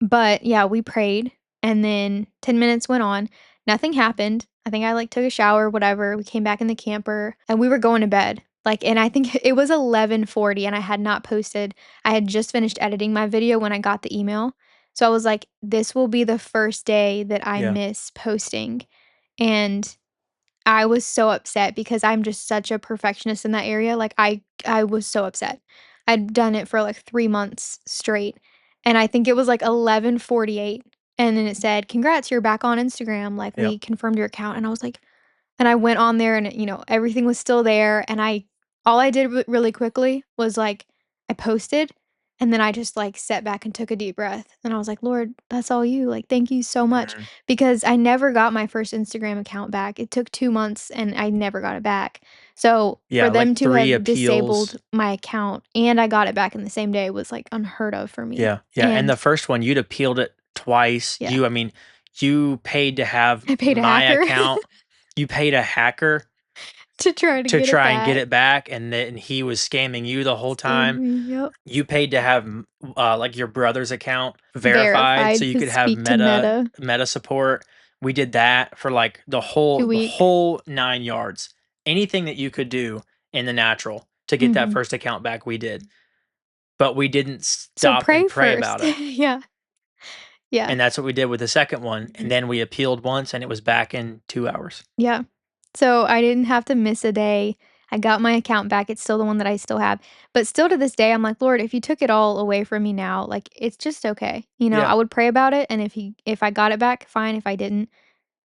But yeah, we prayed, and then 10 minutes went on, nothing happened. I think I, like, took a shower, whatever, we came back in the camper, and we were going to bed. Like, and I think it was 11:40 and I had not posted. I had just finished editing my video when I got the email. So I was like, "This will be the first day that I Yeah. miss posting." And I was so upset because I'm just such a perfectionist in that area, like, I was so upset. I'd done it for, like, 3 months straight, and I think it was, like, 11:48, and then it said, "Congrats, you're back on Instagram, like, Yep. we confirmed your account," and I was like and I went on there and, everything was still there, and I all I did really quickly was, like, I posted, and then I just, like, sat back and took a deep breath, and I was like, "Lord, that's all you, like, thank you so much," Mhm. because I never got my first Instagram account back. It took 2 months, and I never got it back. So, Yeah, for like them to 3 have appeals. disabled my account and I got it back in the same day was, like, unheard of for me, Yeah, yeah, and the and first one, you'd appealed it twice. yeah, I mean, you paid to have I paid a my hacker account. You paid a hacker to try to to get it try and get back. it back, and then he was scamming you the whole Scammed time. me, yep. You paid to have, like, your brother's account verified so Verified you to could have speak to Meta. Meta support. We did that for, like, 2 the week. whole 9 yards. Anything that you could do in the natural to get that Mhm. first account back, we did. But we didn't So stop and pray pray first. about it. Yeah, yeah, And that's what we did with the second one, and then we appealed once, and it was back in 2 hours. yeah. So I didn't have to miss a day. I got my account back. It's still the one that I still have. But still to this day, I'm like, "Lord, if you took it all away from me now, like, it's just okay." Yeah. I would pray about it, and if I got it back, fine. If I didn't,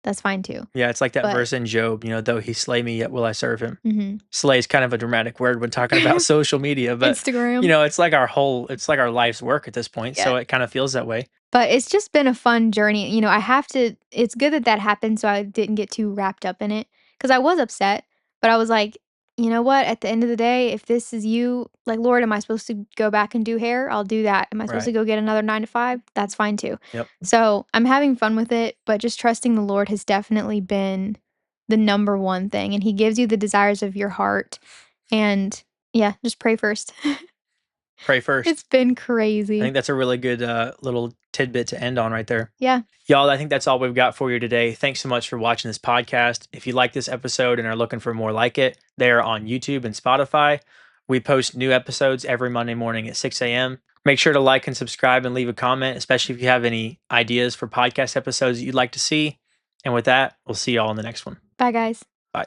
that's fine too. Yeah, it's like that But verse in Job, "Though he slay me, yet will I serve him." mhm. Slay is kind of a dramatic word when talking about social media, but, Instagram. it's like our life's work at this point, Yeah. so it kinda feels that way. But it's just been a fun journey. I have to it's good that that happened so I didn't get too wrapped up in it because I was upset, but I was like, "You know what? At the end of the day, if this is you, like, Lord, am I supposed to go back and do hair? I'll do that. Am I supposed to Right. go get another 9 to 5? That's fine too." Yep. So, I'm having fun with it, but just trusting the Lord has definitely been the number one thing, and he gives you the desires of your heart, and yeah, just pray first. Pray It's first. been I think crazy. that's a really good, little tidbit to end on right there. Yeah. Y'all, I think that's all we've got for you today. Thanks so much for watching this podcast. If you like this episode and are looking for more like it, they're on YouTube and Spotify. We post new episodes every Monday morning at 6 a.m. Make sure to like and subscribe and leave a comment, especially if you have any ideas for podcast episodes that you'd like to see. And with that, we'll see y'all in the next one. Bye, guys. Bye.